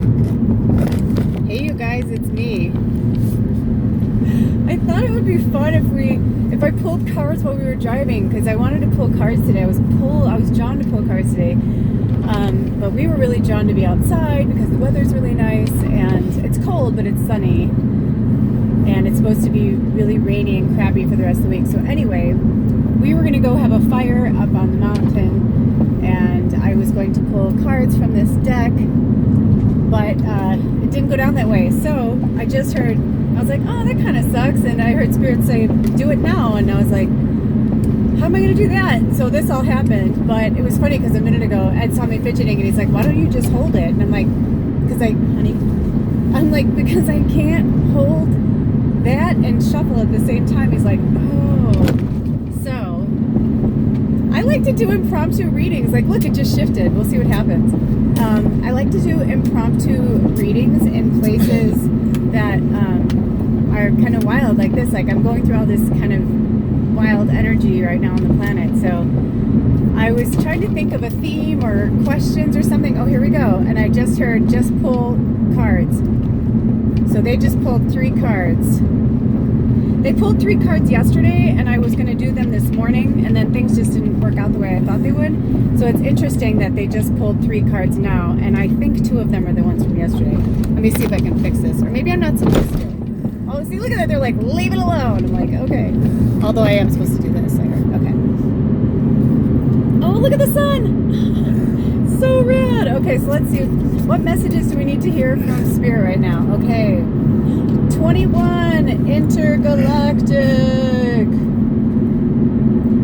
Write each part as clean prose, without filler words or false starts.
Hey you guys, it's me. I thought it would be fun if I pulled cards while we were driving, because I wanted to pull cards today. I was drawn to pull cards today, but we were really drawn to be outside because the weather's really nice and it's cold, but it's sunny, and it's supposed to be really rainy and crappy for the rest of the week. So anyway, we were gonna go have a fire up on the mountain, and I was going to pull cards from this deck, but it didn't go down that way. So I just heard, I was like, oh, that kind of sucks. And I heard Spirit say, do it now. And I was like, how am I going to do that? And so this all happened. But it was funny because a minute ago, Ed saw me fidgeting and he's like, why don't you just hold it? And I'm like, because I can't hold that and shuffle at the same time. He's like, oh. So I like to do impromptu readings. Like, look, it just shifted. We'll see what happens. I like to do impromptu readings in places that are kind of wild, like this. Like, I'm going through all this kind of wild energy right now on the planet. So I was trying to think of a theme or questions or something. Oh, here we go. And I just heard, just pull cards. So they just pulled 3 cards. They pulled 3 cards yesterday, and I was going to do them this morning, and then things just didn't work out the way I thought they would. So it's interesting that they just pulled 3 cards now, and I think 2 of them are the ones from yesterday. Let me see if I can fix this, or maybe I'm not supposed to. Oh, see, look at that. They're like, leave it alone. I'm like, okay. Although I am supposed to do this, I heard. Okay. Oh, look at the sun. So rad. Okay, so let's see. What messages do we need to hear from Spirit right now? Okay. 21, Intergalactic.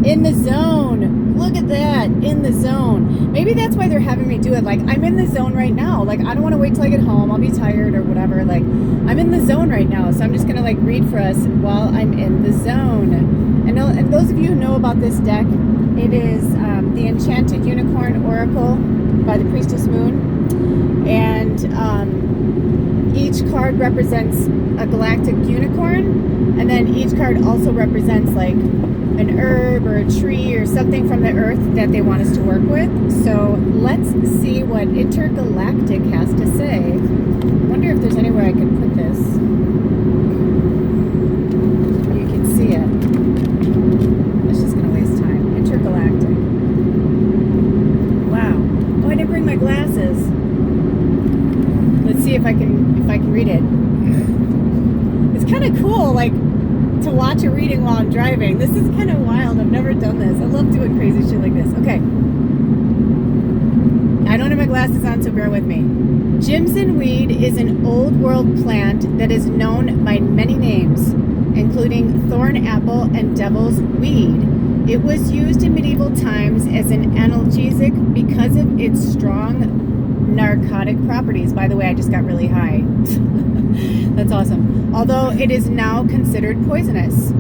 In the Zone. Look at that. In the Zone. Maybe that's why they're having me do it. Like, I'm in the zone right now. Like, I don't want to wait till I get home. I'll be tired or whatever. Like, I'm in the zone right now. So I'm just going to, like, read for us while I'm in the zone. And those of you who know about this deck, it is the Enchanted Unicorn Oracle by the Priestess Moon. And each card represents a galactic unicorn, and then each card also represents like an herb or a tree or something from the earth that they want us to work with. So let's see what Intergalactic has to say. I wonder if there's anywhere I can put this. You can see it. It's just going to waste time. Intergalactic. Wow. Oh, I didn't bring my glasses. Let's see if I can read it. It's kind of cool, like, to watch a reading while I'm driving. This is kind of wild. I've never done this. I love doing crazy shit like this. Okay. I don't have my glasses on, so bear with me. Jimsonweed is an old world plant that is known by many names, including thorn apple and devil's weed. It was used in medieval times as an analgesic because of its strong narcotic properties. By the way, I just got really high. That's awesome. Although it is now considered poisonous.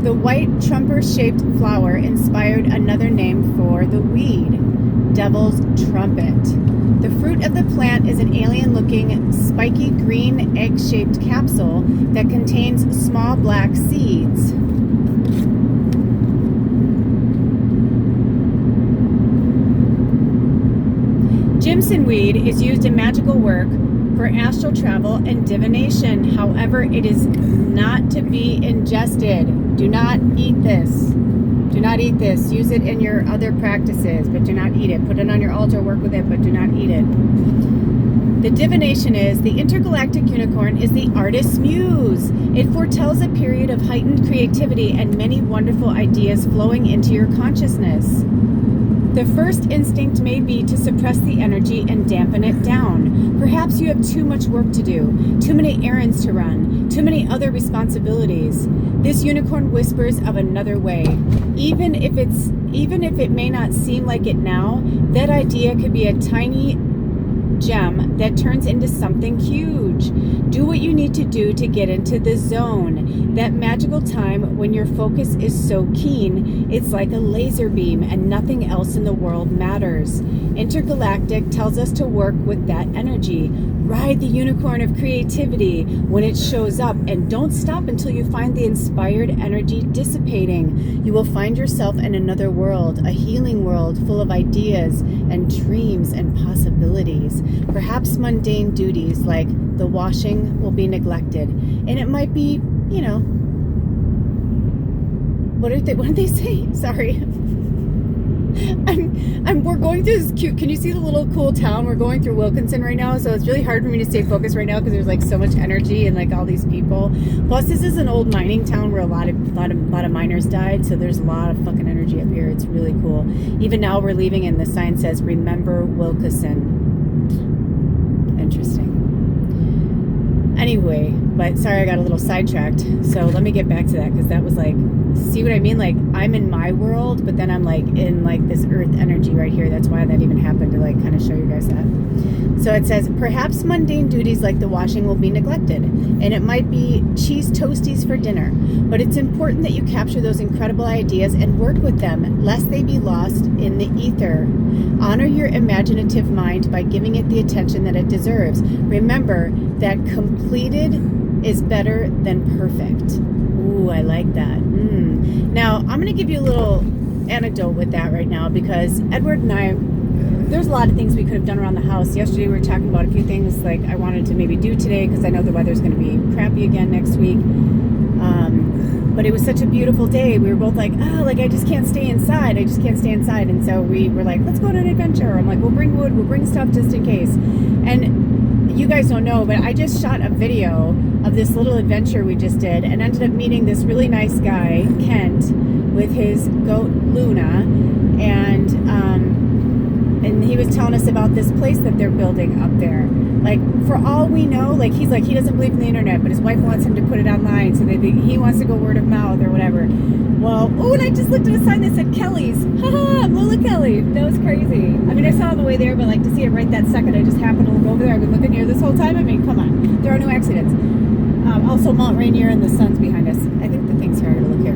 The white trumper-shaped flower inspired another name for the weed, devil's trumpet. The fruit of the plant is an alien-looking, spiky green egg-shaped capsule that contains small black seeds. Jimsonweed is used in magical work for astral travel and divination. However, it is not to be ingested. Do not eat this. Do not eat this. Use it in your other practices, but do not eat it. Put it on your altar, work with it, but do not eat it. The divination is the intergalactic unicorn is the artist's muse. It foretells a period of heightened creativity and many wonderful ideas flowing into your consciousness. The first instinct may be to suppress the energy and dampen it down. Perhaps you have too much work to do, too many errands to run, too many other responsibilities. This unicorn whispers of another way. Even if it may not seem like it now, that idea could be a tiny gem that turns into something huge. Do what you need to do to get into the zone. That magical time when your focus is so keen, it's like a laser beam and nothing else in the world matters. Intergalactic tells us to work with that energy. Ride the unicorn of creativity when it shows up, and don't stop until you find the inspired energy dissipating. You will find yourself in another world, a healing world full of ideas and dreams and possibilities. Perhaps mundane duties like the washing will be neglected, and it might be, you know, what did they say? Sorry. We're going through this cute, can you see the little cool town? We're going through Wilkinson right now, so it's really hard for me to stay focused right now because there's like so much energy and like all these people. Plus this is an old mining town where a lot of miners died, so there's a lot of fucking energy up here. It's really cool. Even now we're leaving and the sign says, remember Wilkinson. Interesting. Anyway, but sorry I got a little sidetracked, so let me get back to that because that was like, see what I mean? Like I'm in my world, but then I'm like in like this earth energy right here. That's why that even happened, to like kind of show you guys that. So it says, perhaps mundane duties like the washing will be neglected, and it might be cheese toasties for dinner, but it's important that you capture those incredible ideas and work with them lest they be lost in the ether. Honor your imaginative mind by giving it the attention that it deserves. Remember that completed is better than perfect. Ooh, I like that. Now, I'm going to give you a little anecdote with that right now, because Edward and I, there's a lot of things we could have done around the house. Yesterday we were talking about a few things like I wanted to maybe do today, because I know the weather's going to be crappy again next week. But it was such a beautiful day. We were both like, oh, like I just can't stay inside. I just can't stay inside. And so we were like, let's go on an adventure. I'm like, we'll bring wood, we'll bring stuff just in case. And you guys don't know, but I just shot a video of this little adventure we just did and ended up meeting this really nice guy, Kent, with his goat Luna, and he was telling us about this place that they're building up there. Like, for all we know, like he's like, he doesn't believe in the internet, but his wife wants him to put it online, so he wants to go word of mouth or whatever. Well, oh, and I just looked at a sign that said Kelly's. Haha, lulakelly. That was crazy. I mean, I saw it on the way there, but like to see it right that second, I just happened to look over there. I've been looking here this whole time. I mean, come on. There are no accidents. Also, Mount Rainier and the sun's behind us. I think the thing's here. I gotta look here.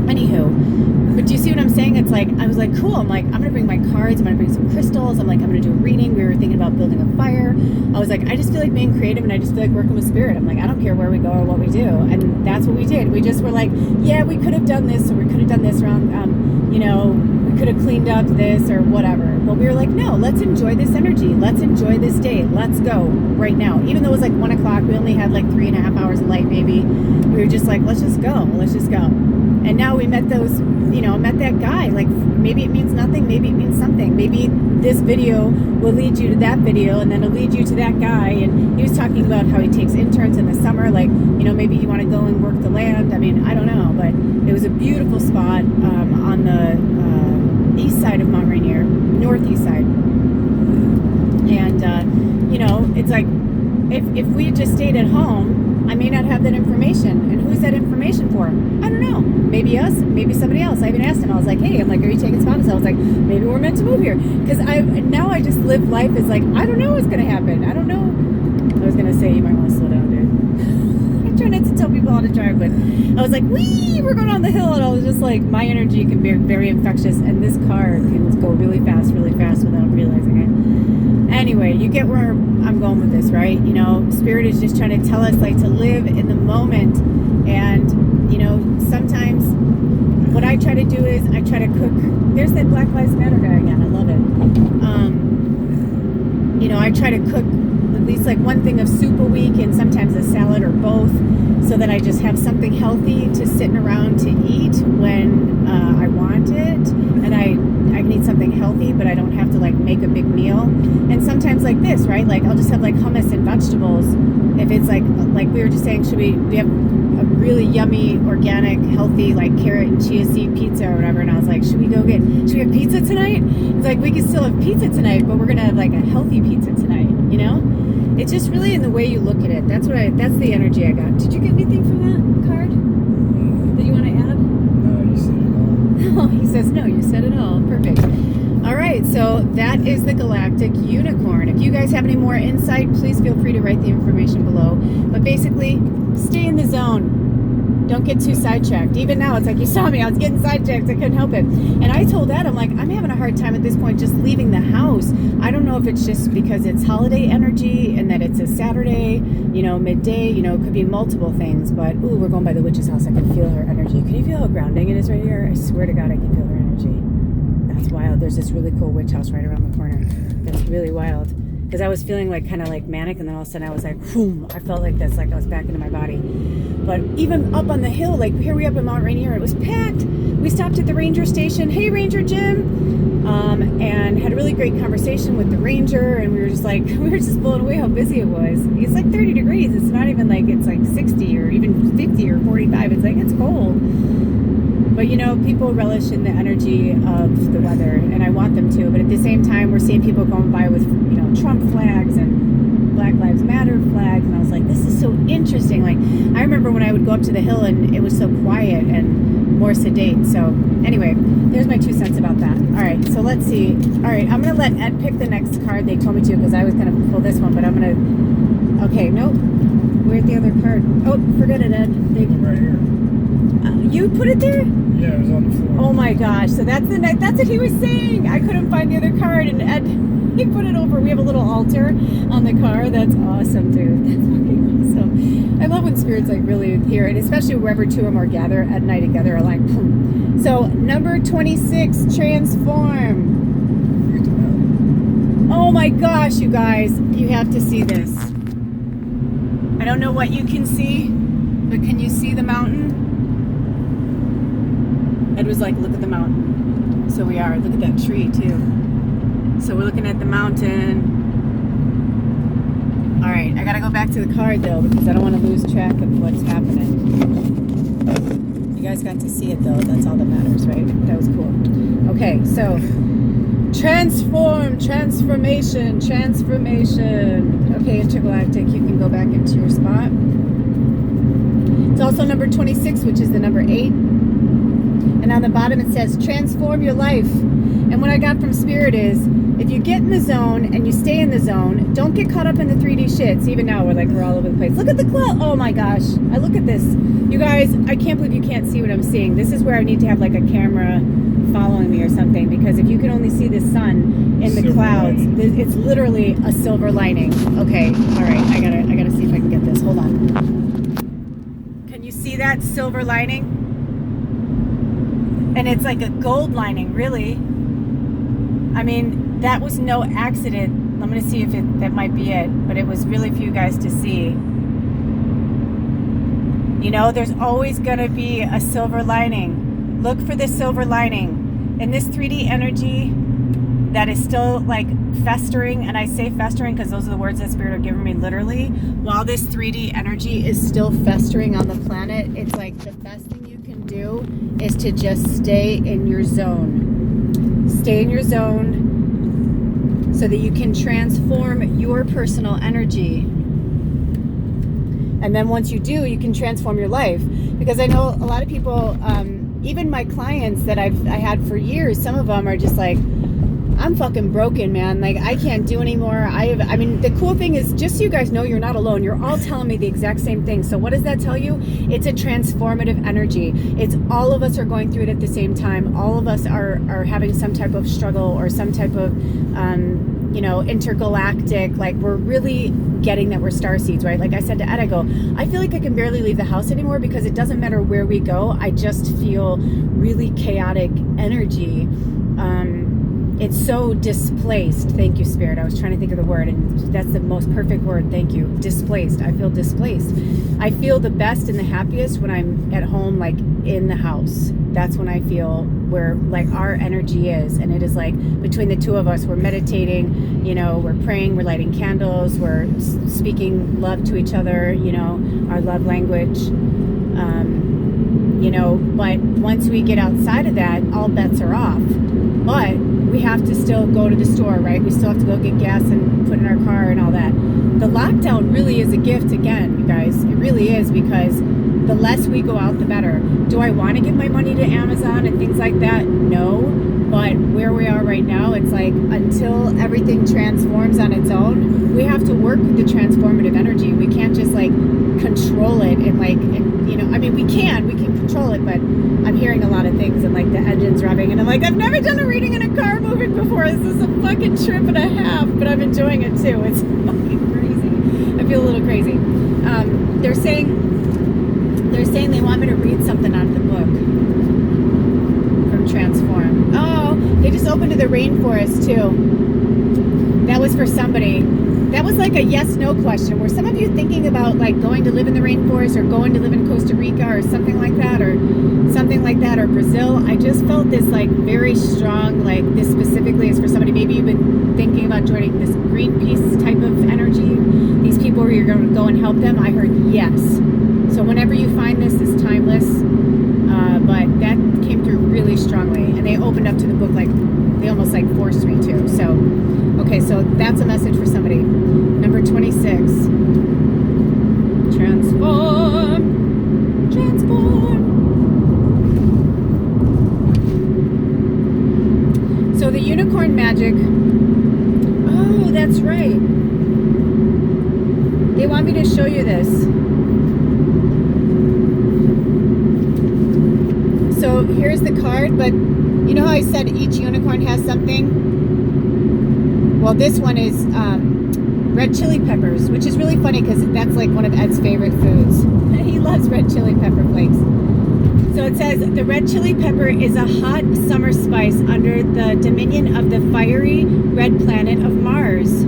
Anywho, but do you see what I'm saying? It's like, I was like, cool. I'm like, I'm gonna bring my cards. I'm gonna bring some crystals. I'm like, I'm gonna do a reading. We were thinking about building a fire. I was like, I just feel like being creative, and I just feel like working with spirit. I'm like, I don't care where we go or what we do. And that's what we did. We just were like, yeah, we could have done this, or we could have done this around, you know, we could have cleaned up this or whatever. But we were like, no, let's enjoy this energy. Let's enjoy this day. Let's go right now. Even though it was like 1 o'clock, we only had like 3.5 hours of light maybe. We were just like, let's just go. Let's just go. And now we met those, you know, met that guy. Like, maybe it means nothing, maybe it means something. Maybe this video will lead you to that video, and then it'll lead you to that guy. And he was talking about how he takes interns in the summer. Like, you know, maybe you want to go and work the land. I mean, I don't know. But it was a beautiful spot on the east side of Mount Rainier, northeast side. And, you know, it's like, if we had just stayed at home, I may not have that information. And who's that information for? I don't know. Maybe us, maybe somebody else. I even asked him. I was like, hey, I'm like, are you taking sponsors? I was like, maybe we're meant to move here. Because now I just live life as like, I don't know what's going to happen. I don't know. I was going to say, you might want to slow down, dude. I try not to tell people how to drive, but I was like, wee, we're going on the hill. And I was just like, my energy can be very infectious. And this car can go really fast without realizing it. Anyway, you get where I'm going with this, right? You know, Spirit is just trying to tell us, like, to live in the moment. And, you know, sometimes what I try to do is I try to cook. There's that Black Lives Matter guy again. I love it. You know, I try to cook at least like one thing of soup a week, and sometimes a salad or both, so that I just have something healthy to sit around to eat when I want it. And I can eat something healthy, but I don't have to like make a big meal. And sometimes like this, right? Like I'll just have like hummus and vegetables. If it's like we were just saying, we have a really yummy, organic, healthy, like carrot and chia seed pizza or whatever. And I was like, should we have pizza tonight? It's like, we can still have pizza tonight, but we're going to have like a healthy pizza tonight, you know? It's just really in the way you look at it. That's the energy I got. Did you get anything from that card that you want to add? No, you said it all. Oh, he says, no, you said it all. Perfect. All right, so that is the Galactic Unicorn. If you guys have any more insight, please feel free to write the information below. But basically, stay in the zone. Don't get too sidetracked. Even now, it's like you saw me. I was getting sidetracked. I couldn't help it. And I told Ed, I'm like, I'm having a hard time at this point just leaving the house. I don't know if it's just because it's holiday energy and that it's a Saturday, you know, midday. You know, it could be multiple things. But, ooh, we're going by the witch's house. I can feel her energy. Can you feel how grounding it is right here? I swear to God, I can feel her energy. That's wild. There's this really cool witch house right around the corner. That's really wild. Because I was feeling like kind of like manic, and then all of a sudden I was like, boom, I felt like this, like I was back into my body. But even up on the hill, like here we up in Mount Rainier, it was packed. We stopped at the ranger station. Hey, Ranger Jim. And had a really great conversation with the ranger, and we were just like, we were just blown away how busy it was. It's like 30 degrees. It's not even like it's like 60 or even 50 or 45. It's like, it's cold. But you know, people relish in the energy of the weather, and I want them to. But at the same time, we're seeing people going by with, you know, Trump flags and Black Lives Matter flags, and I was like, this is so interesting. Like, I remember when I would go up to the hill and it was so quiet and more sedate. So anyway, there's my 2 cents about that. All right, so let's see. All right, I'm gonna let Ed pick the next card. They told me to because I was gonna pull this one, but I'm gonna. Okay, nope. Where's the other card? Oh, forget it, Ed. Right here. You put it there? Yeah, it was on the floor. Oh my gosh! So that's what he was saying. I couldn't find the other card, and Ed, he put it over. We have a little altar on the car. That's awesome, dude. That's fucking awesome. I love when spirits like really here, and especially wherever two or more gather at night together, are like, boom. So number 26, transform. Oh my gosh, you guys, you have to see this. I don't know what you can see, but can you see the mountain? Ed was like, look at the mountain. So we are. Look at that tree, too. So we're looking at the mountain. All right. I got to go back to the card, though, because I don't want to lose track of what's happening. You guys got to see it, though. That's all that matters, right? That was cool. Okay. So transform, transformation, transformation. Okay, Intergalactic, you can go back into your spot. It's also number 26, which is the number 8. And on the bottom it says, transform your life. And what I got from Spirit is, if you get in the zone and you stay in the zone, don't get caught up in the 3D shits. Even now, we're all over the place. Look at the cloud. Oh my gosh. I look at this. You guys, I can't believe you can't see what I'm seeing. This is where I need to have like a camera following me or something, because if you can only see the sun in the clouds, it's literally a silver lining. Okay. All right. I gotta see if I can get this. Hold on. Can you see that silver lining? And it's like a gold lining, really. I mean, that was no accident. I'm going to see if that might be it. But it was really for you guys to see. You know, there's always going to be a silver lining. Look for the silver lining. In this 3D energy that is still like festering, and I say festering because those are the words that Spirit are giving me literally. While this 3D energy is still festering on the planet, it's like the best thing you can do is to just stay in your zone. Stay in your zone so that you can transform your personal energy. And then once you do, you can transform your life. Because I know a lot of people, even my clients that I had for years, some of them are just like, I'm fucking broken, man. Like, I can't do anymore. I mean, the cool thing is, just so you guys know, you're not alone. You're all telling me the exact same thing. So what does that tell you? It's a transformative energy. It's all of us are going through it at the same time. All of us are having some type of struggle or some type of, you know, intergalactic, like we're really getting that we're starseeds, right? Like I said to Ed, I go, I feel like I can barely leave the house anymore because it doesn't matter where we go. I just feel really chaotic energy. It's so displaced. Thank you, Spirit. I was trying to think of the word, and that's the most perfect word. Thank you. Displaced. I feel displaced. I feel the best and the happiest when I'm at home, like in the house. That's when I feel where like our energy is. And it is like between the two of us, we're meditating, you know, we're praying, we're lighting candles, we're speaking love to each other, you know, our love language. You know, but once we get outside of that, all bets are off. But we have to still go to the store, right? We still have to go get gas and put in our car and all that. The lockdown really is a gift again, you guys. It really is, because the less we go out, the better. Do I want to give my money to Amazon and things like that? No. But where we are right now, it's like until everything transforms on its own, we have to work with the transformative energy. We can't just like control it and like, and, you know, I mean, we can control it, but I'm hearing a lot of things and like the engine's revving and I'm like, I've never done a reading in a car moving before. This is a fucking trip and a half, but I'm enjoying it too. It's fucking crazy. I feel a little crazy. They're saying they want me to read something out of the book from Transform. Oh, they just opened to the rainforest too. That was for somebody. That was like a yes/no question. Were some of you thinking about like going to live in the rainforest or going to live in Costa Rica or something like that, or Brazil? I just felt this like very strong, like this specifically is for somebody. Maybe you've been thinking about joining this Greenpeace type of energy. These people where you're going to go and help them. I heard yes. So whenever you find this, it's timeless. But that came through really strongly, and they opened up to the book like they almost like forced me to. So, okay, so that's a message for somebody. Number 26. Transform. So the unicorn magic. Oh, that's right. They want me to show you this. So here's the card, but you know how I said each unicorn has something? Well, this one is red chili peppers, which is really funny because that's like one of Ed's favorite foods. He loves red chili pepper flakes. So it says, the red chili pepper is a hot summer spice under the dominion of the fiery red planet of Mars.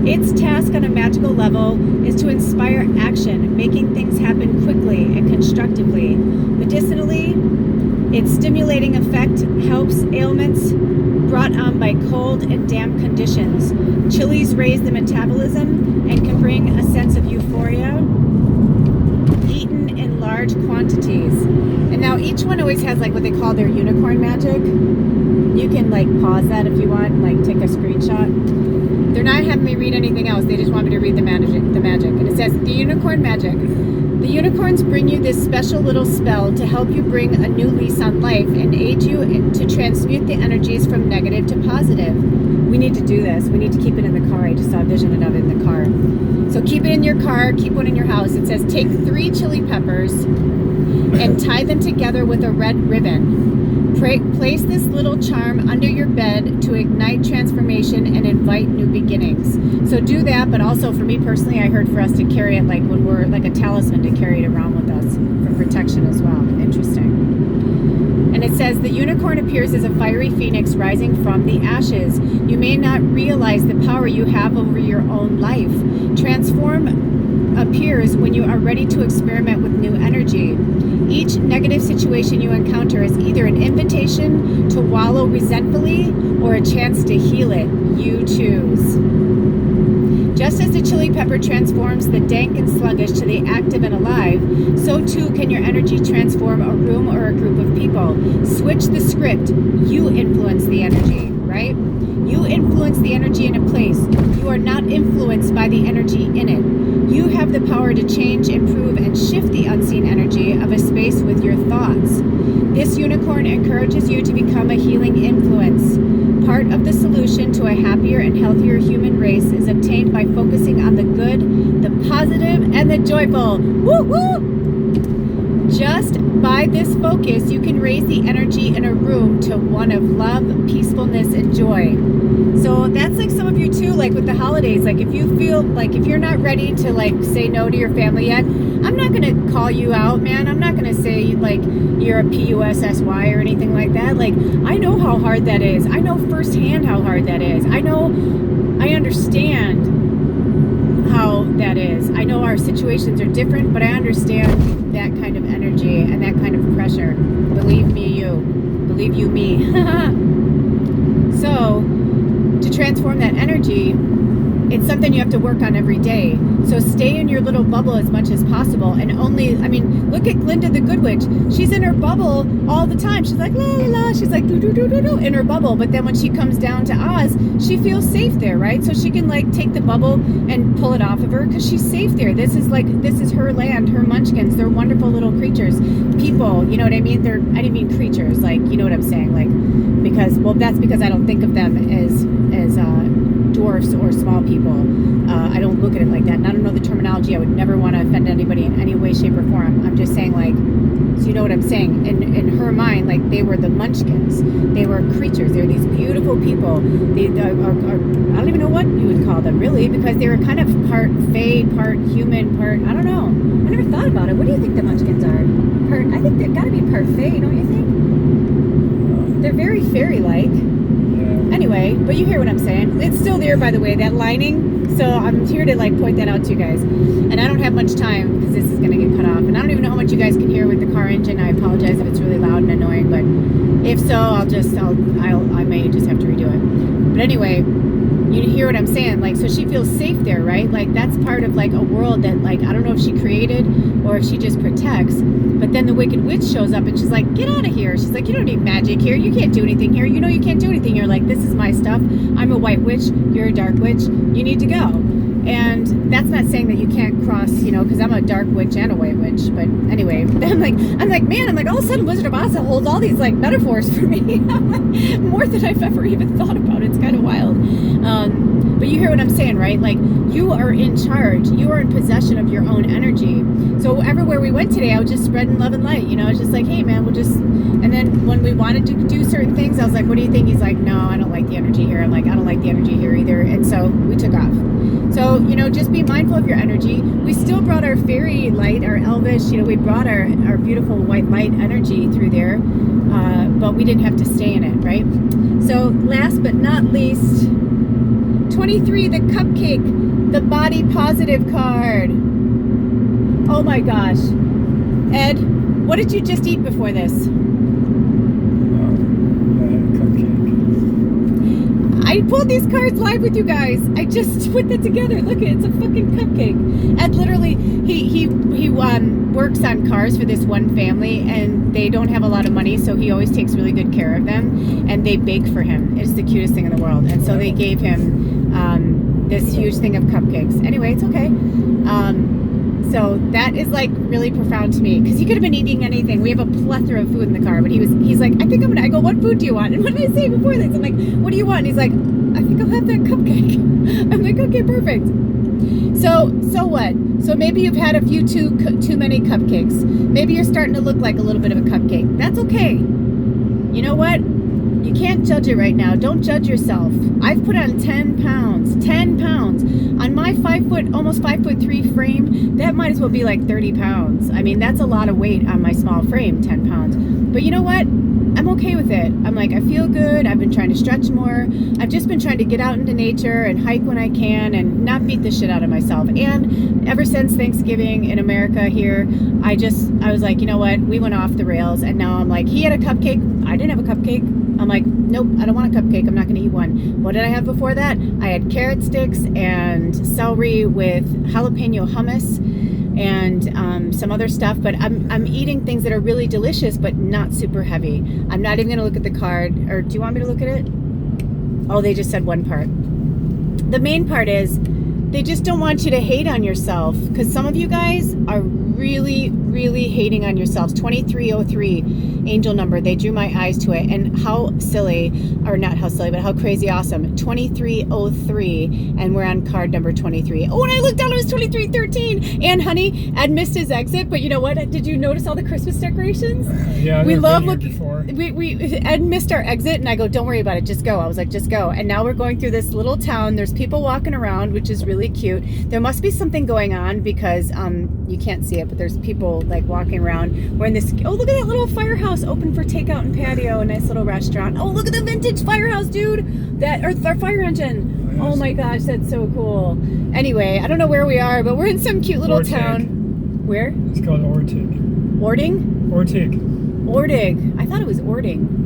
Its task on a magical level is to inspire action, making things happen quickly and constructively. Medicinally, its stimulating effect helps ailments brought on by cold and damp conditions. Chilies raise the metabolism and can bring a sense of euphoria, eaten in large quantities. And now each one always has like what they call their unicorn magic. You can like pause that if you want, like take a screenshot. They're not having me read anything else. They just want me to read the magic. And it says, the unicorn magic. The unicorns bring you this special little spell to help you bring a new lease on life and aid you to transmute the energies from negative to positive. We need to do this. We need to keep it in the car. I just saw a vision of it in the car. So keep it in your car. Keep one in your house. It says, take 3 chili peppers and tie them together with a red ribbon. Place this little charm under your bed to ignite transformation and invite new beginnings. So do that, but also for me personally, I heard for us to carry it like when we're like a talisman, to carry it around with us for protection as well. Interesting. And it says, the unicorn appears as a fiery phoenix rising from the ashes. You may not realize the power you have over your own life. Transform appears when you are ready to experiment with new energy. Each negative situation you encounter is either an invitation to wallow resentfully or a chance to heal it. You choose. Just as the chili pepper transforms the dank and sluggish to the active and alive, so too can your energy transform a room or a group of people. Switch the script. You influence the energy, right? You influence the energy in a place. You are not influenced by the energy in it. You have the power to change, improve, and shift the unseen energy of a space with your thoughts. This unicorn encourages you to become a healing influence. Part of the solution to a happier and healthier human race is obtained by focusing on the good, the positive, and the joyful. Woo woo! Just by this focus, you can raise the energy in a room to one of love, peacefulness, and joy. So that's like some of you too, like with the holidays, like if you feel like if you're not ready to like say no to your family yet, I'm not going to call you out, man. I'm not going to say like you're a PUSSY or anything like that. Like, I know how hard that is. I know firsthand how hard that is. I understand how that is. I know our situations are different, but I understand that kind of energy and that kind of pressure. Believe me, you. Believe you, me. So, to transform that energy, it's something you have to work on every day. So stay in your little bubble as much as possible. And only, I mean, look at Glinda the Good Witch. She's in her bubble all the time. She's like, la, la, la. She's like, do, do, do, do, do, in her bubble. But then when she comes down to Oz, she feels safe there, right? So she can like take the bubble and pull it off of her because she's safe there. This is her land, her munchkins. They're wonderful little creatures. People, you know what I mean? I didn't mean creatures, like, you know what I'm saying? Like, because, well, that's because I don't think of them as dwarfs or small people. I don't look at it like that. And I don't know the terminology. I would never want to offend anybody in any way, shape, or form. I'm just saying, like, so you know what I'm saying. In her mind, like, they were the munchkins. They were creatures. They were these beautiful people. They are, I don't even know what you would call them, really, because they were kind of part fae, part human, part, I don't know. I never thought about it. What do you think the munchkins are? I think they've got to be part fae, don't you think? They're very fairy-like. Yeah. Anyway, but you hear what I'm saying. It's still there, by the way, that lining. So I'm here to, like, point that out to you guys. And I don't have much time because this is going to get cut off. And I don't even know how much you guys can hear with the car engine. I apologize if it's really loud and annoying. But if so, I may just have to redo it. But anyway, you hear what I'm saying. Like, so she feels safe there, right? Like, that's part of, like, a world that, like, I don't know if she created or if she just protects. But then the Wicked Witch shows up and she's like, get out of here. She's like, you don't need magic here. You can't do anything here. You know you can't do anything here. Like, this is my stuff. I'm a white witch. You're a dark witch. You need to go. And that's not saying that you can't cross, you know, because I'm a dark witch and a white witch. But anyway, I'm like, man, all of a sudden Wizard of Oz holds all these, like, metaphors for me. More than I've ever even thought about. It's kind of wild. But you hear what I'm saying, right? Like, you are in charge. You are in possession of your own energy. So everywhere we went today, I was just spreading love and light. You know, it's just like, hey, man, we'll just... And then when we wanted to do certain things, I was like, what do you think? He's like, no, I don't like the energy here. I'm like, I don't like the energy here either. And so we took off. So, you know, just be mindful of your energy. We still brought our fairy light, our elvish, you know, we brought our beautiful white light energy through there. But we didn't have to stay in it, right? So last but not least... 23, the cupcake, the body positive card. Oh my gosh. Ed, what did you just eat before this? Cupcake. I pulled these cards live with you guys. I just put that together. Look, it's a fucking cupcake. Ed literally, he works on cars for this one family, and they don't have a lot of money, so he always takes really good care of them, and they bake for him. It's the cutest thing in the world. And so they gave him this huge thing of cupcakes. Anyway, it's okay. So that is, like, really profound to me, because he could have been eating anything. We have a plethora of food in the car, but he's like, I go, what food do you want? And what did I say before this? I'm like, what do you want? And he's like, I think I'll have that cupcake. I'm like, okay, perfect. So what? So maybe you've had a few too many cupcakes. Maybe you're starting to look like a little bit of a cupcake. That's okay. You know what? You can't judge it right now. Don't judge yourself. I've put on 10 pounds. 10 pounds. On my almost 5'3" frame, that might as well be like 30 pounds. I mean, that's a lot of weight on my small frame, 10 pounds. But you know what? I'm okay with it. I'm like, I feel good. I've been trying to stretch more. I've just been trying to get out into nature and hike when I can and not beat the shit out of myself. And ever since Thanksgiving in America here, I was like, you know what? We went off the rails, and now I'm like, he had a cupcake. I didn't have a cupcake. I'm like, nope, I don't want a cupcake. I'm not going to eat one. What did I have before that? I had carrot sticks and celery with jalapeno hummus and some other stuff. But I'm eating things that are really delicious, but not super heavy. I'm not even going to look at the card. Or do you want me to look at it? Oh, they just said one part. The main part is they just don't want you to hate on yourself, because some of you guys are really, really hating on yourselves. 2303 angel number, they drew my eyes to it, and how silly, or not how silly, but how crazy awesome. 2303, and we're on card number 23. Oh, and I looked down, it was 2313. And honey, Ed missed his exit, but you know what? Did you notice all the Christmas decorations? Yeah, we love looking. Before. Ed missed our exit, and I go, don't worry about it, just go. I was like, just go. And now we're going through this little town. There's people walking around, which is really cute. There must be something going on, because you can't see it, but there's people like walking around. We're in this, oh, look at that little firehouse open for takeout and patio, a nice little restaurant. Oh, look at the vintage firehouse, dude. Our fire engine. Oh my gosh, that's so cool. Anyway, I don't know where we are, but we're in some cute little town. Where? It's called Ortig. Ording? Ortig. I thought it was Ording.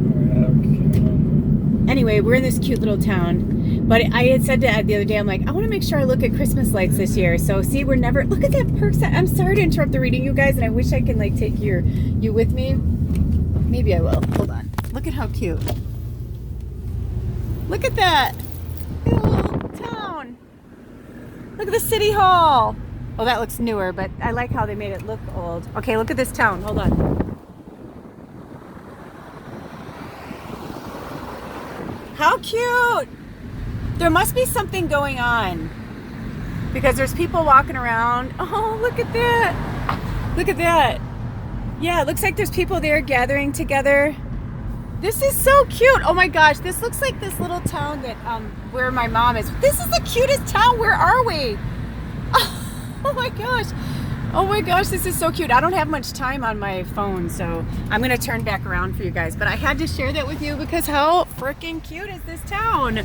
Anyway, we're in this cute little town. But I had said to Ed the other day, I'm like, I want to make sure I look at Christmas lights this year. So see, we're never, look at that perk set. I'm sorry to interrupt the reading, you guys, and I wish I could like take you with me. Maybe I will. Hold on. Look at how cute. Look at that. Little town. Look at the city hall. Oh, that looks newer, but I like how they made it look old. Okay, look at this town. Hold on. How cute. There must be something going on because there's people walking around. Oh, look at that. Look at that. Yeah, it looks like there's people there gathering together. This is so cute. Oh my gosh, this looks like this little town that where my mom is. This is the cutest town. Where are we? Oh my gosh. Oh my gosh, this is so cute. I don't have much time on my phone, so I'm gonna turn back around for you guys. But I had to share that with you because how freaking cute is this town?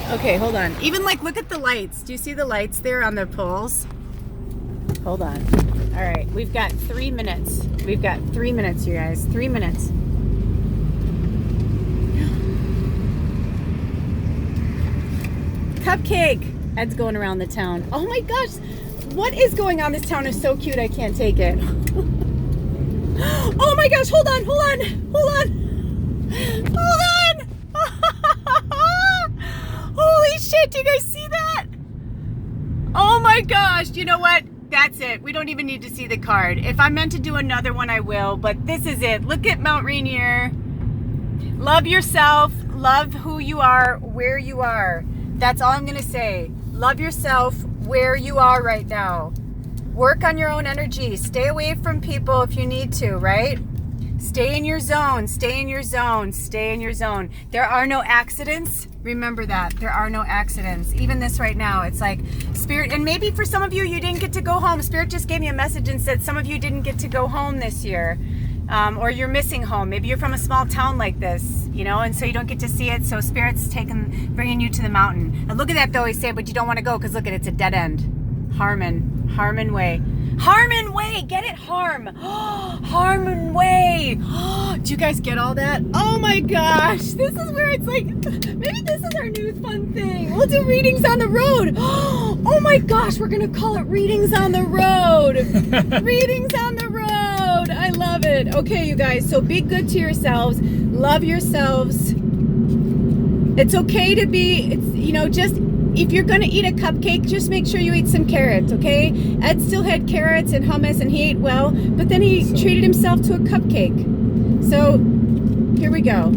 Okay, hold on. Even like, look at the lights. Do you see the lights there on the poles? Hold on. All right, we've got 3 minutes. We've got 3 minutes, you guys. 3 minutes. Cupcake. Ed's going around the town. Oh my gosh. What is going on? This town is so cute. I can't take it. Oh my gosh. Hold on. Hold on. Hold on. Hold on. Holy shit. Do you guys see that? Oh my gosh. You know what? That's it. We don't even need to see the card. If I'm meant to do another one, I will. But this is it. Look at Mount Rainier. Love yourself. Love who you are, where you are. That's all I'm going to say. Love yourself where you are right now. Work on your own energy. Stay away from people if you need to, right? Stay in your zone. Stay in your zone. Stay in your zone. There are no accidents. Remember that. There are no accidents. Even this right now, it's like Spirit, and maybe for some of you, you didn't get to go home. Spirit just gave me a message and said some of you didn't get to go home this year. Or you're missing home. Maybe you're from a small town like this, you know, and so you don't get to see it. So Spirit's bringing you to the mountain. And look at that though, he said, but you don't want to go because look at it, it's a dead end. Harmon Way. Harmon Way, get it? Harmon Way. Do you guys get all that? Oh my gosh, this is where it's like, maybe this is our new fun thing. We'll do readings on the road. Oh my gosh, we're gonna call it readings on the road. Readings on the road. I love it. Okay, you guys, so be good to yourselves. Love yourselves. It's okay to be, you know, just, if you're gonna eat a cupcake, just make sure you eat some carrots, okay? Ed still had carrots and hummus and he ate well, but then he treated himself to a cupcake. So, here we go.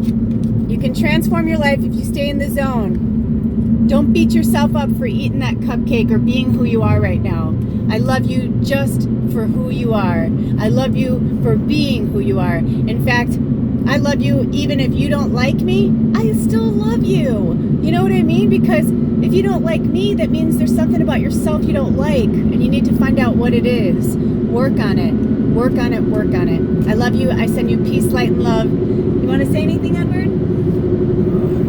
You can transform your life if you stay in the zone. Don't beat yourself up for eating that cupcake or being who you are right now. I love you just for who you are. I love you for being who you are. In fact, I love you even if you don't like me, I still love you. You know what I mean? Because if you don't like me, that means there's something about yourself you don't like, and you need to find out what it is. Work on it. Work on it. Work on it. I love you. I send you peace, light, and love. You want to say anything, Edward?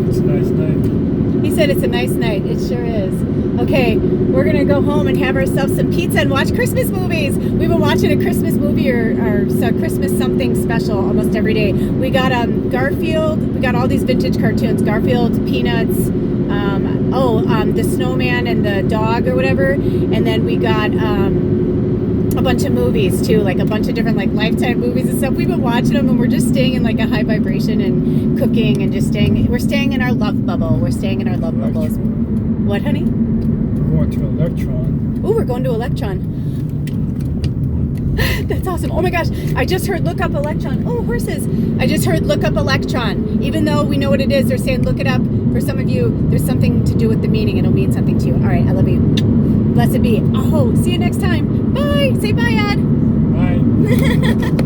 It's a nice night. He said it's a nice night. It sure is. Okay, we're going to go home and have ourselves some pizza and watch Christmas movies. We've been watching a Christmas movie or Christmas something special almost every day. We got Garfield. We got all these vintage cartoons. Garfield, Peanuts, the snowman and the dog or whatever. And then we got a bunch of movies too, like a bunch of different like Lifetime movies and stuff. We've been watching them and we're just staying in like a high vibration and cooking and just we're staying in our love bubble. We're staying in our love bubbles. What, honey? We're going to Electron. Oh, we're going to Electron. That's awesome. Oh my gosh. I just heard look up Electron. Oh, horses. I just heard look up Electron. Even though we know what it is, they're saying look it up. For some of you, there's something to do with the meaning. It'll mean something to you. All right. I love you. Blessed be. Oh, see you next time. Bye. Say bye, Ed. Bye.